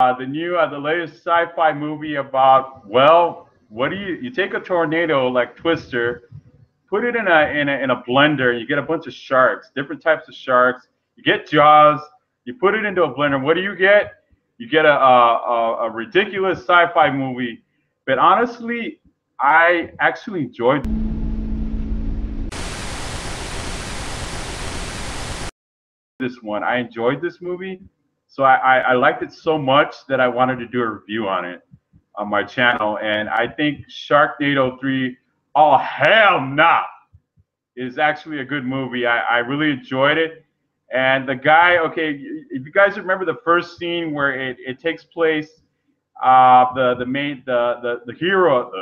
The latest sci-fi movie about, well, what do you take a tornado like Twister, put it in a blender, you get a bunch of sharks, different types of sharks. You get Jaws, you put it into a blender. What do you get? You get a ridiculous sci-fi movie. But honestly, I actually enjoyed this one. I enjoyed this movie, so I liked it so much that I wanted to do a review on it on my channel. And I think Sharknado 3, oh hell nah, is actually a good movie. I really enjoyed it. And the guy, okay, if you guys remember the first scene where it takes place, the hero of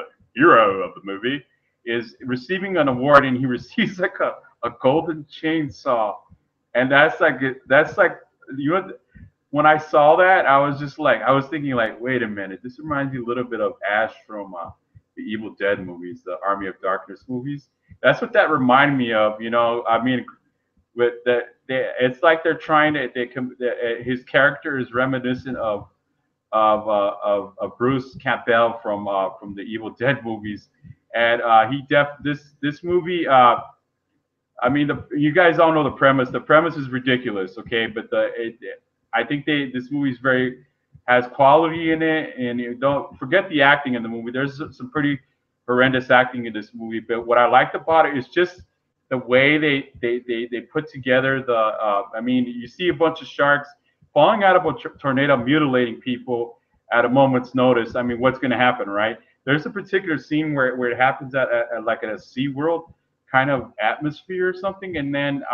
the movie is receiving an award, and he receives like a golden chainsaw, and that's like you know, when I saw that, I was just like, I was thinking like, wait a minute, this reminds me a little bit of Ash from the Evil Dead movies, the Army of Darkness movies. That's what that reminded me of. I mean, with that, it's like they're trying to. His character is reminiscent of Bruce Campbell from the Evil Dead movies, and this movie. I mean, you guys all know the premise. The premise is ridiculous, okay? But I think this movie is very has quality in it, and you don't forget the acting in the movie. There's some pretty horrendous acting in this movie, but what I liked about it is just the way they put together the. I mean, you see a bunch of sharks falling out of a tornado, mutilating people at a moment's notice. I mean, what's going to happen, right? There's a particular scene where it happens at like at a SeaWorld kind of atmosphere or something, and then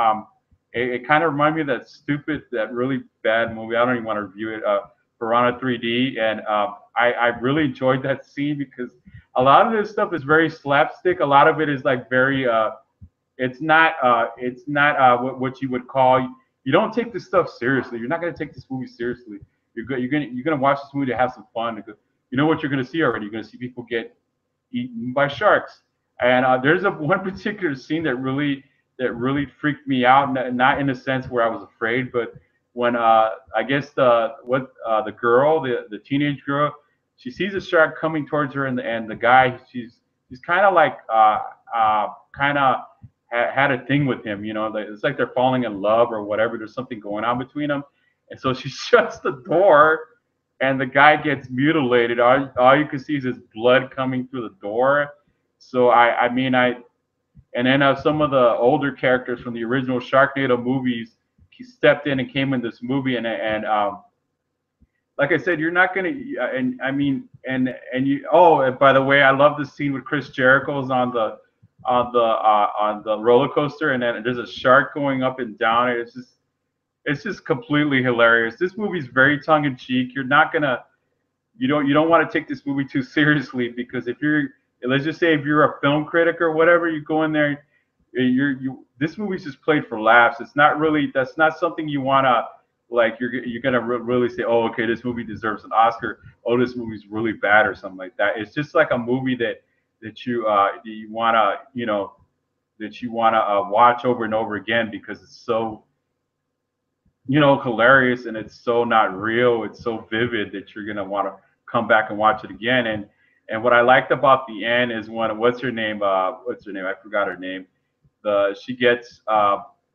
it kind of reminded me of that really bad movie. I don't even want to review it, Piranha 3D, and I really enjoyed that scene because a lot of this stuff is very slapstick. A lot of it is like very it's not what you would call. You don't take this stuff seriously. You're not going to take this movie seriously. You're gonna watch this movie to have some fun because you know what you're going to see already. You're going to see people get eaten by sharks. And there's one particular scene that really freaked me out, not in a sense where I was afraid, but when I guess the girl, the teenage girl, she sees a shark coming towards her, and the guy, he's kind of like kind of had a thing with him, it's like they're falling in love or whatever. There's something going on between them, and so she shuts the door, and the guy gets mutilated. All you can see is his blood coming through the door. So and then some of the older characters from the original Sharknado movies, he stepped in and came in this movie, and like I said, you're not gonna, and I mean, and you. Oh, and by the way, I love the scene with Chris Jericho's on the roller coaster, and then there's a shark going up and down. It's just completely hilarious. This movie's very tongue in cheek. You're not gonna, you don't want to take this movie too seriously because if you're let's just say if you're a film critic or whatever, you go in there, this movie's just played for laughs. It's not really, that's not something you wanna like. You're gonna really say, oh, okay, this movie deserves an Oscar. Oh, this movie's really bad or something like that. It's just like a movie that you wanna watch over and over again because it's so hilarious, and it's so not real. It's so vivid that you're gonna want to come back and watch it again. And what I liked about the end is what's her name? I forgot her name.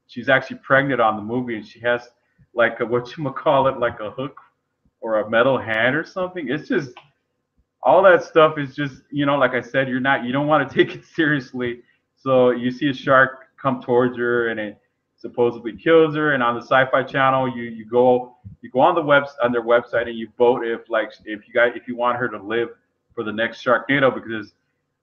She's actually pregnant on the movie, and she has like like a hook or a metal hand or something. It's just all that stuff is just like I said, you don't want to take it seriously. So you see a shark come towards her, and it supposedly kills her. And on the Sci-Fi channel, you go on their website and you vote if you want her to live for the next Sharknado, because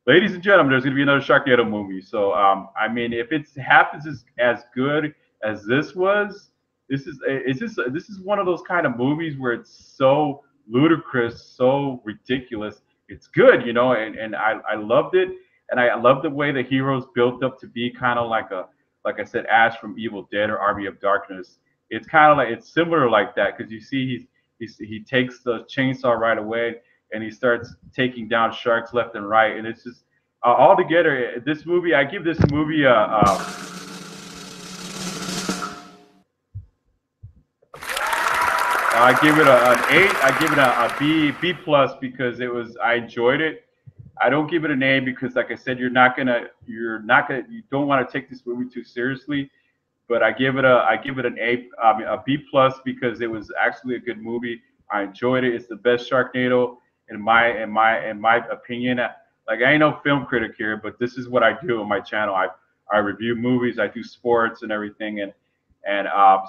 ladies and gentlemen, there's going to be another Sharknado movie. So I mean, if it happens as good as this was, this is one of those kind of movies where it's so ludicrous, so ridiculous. It's good, and I loved it, and I love the way the heroes built up to be kind of like I said, Ash from Evil Dead or Army of Darkness. It's kind of like, it's similar like that, because you see he takes the chainsaw right away, and he starts taking down sharks left and right, and it's just altogether, this movie, I give this movie I give it an 8. I give it a B plus because I enjoyed it. I don't give it an A because, like I said, you don't want to take this movie too seriously. But I give it an A, a B plus because it was actually a good movie. I enjoyed it. It's the best Sharknado in my opinion. Like I ain't no film critic here, but this is what I do on my channel. I review movies, I do sports and everything, and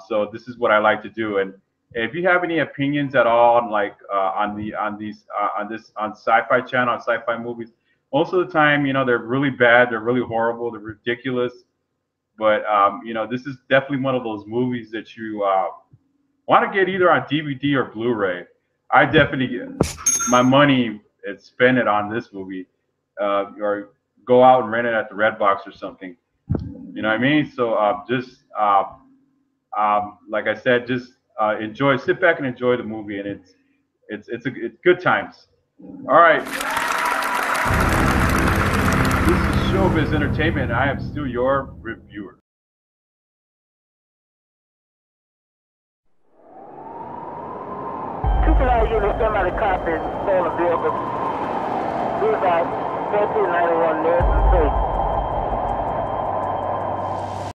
so this is what I like to do. And if you have any opinions at all on like on Sci-Fi channel on Sci-Fi movies, most of the time, they're really bad, they're really horrible, they're ridiculous. But this is definitely one of those movies that you want to get either on DVD or Blu-ray. I definitely get my money and spend it on this movie, or go out and rent it at the Redbox or something. You know what I mean? So just like I said, just sit back and enjoy the movie, and it's good times. All right, this is Showbiz Entertainment, and I am still your reviewer. Unit semi-cop and stolen vehicle. Be about 1391 Nelson Street.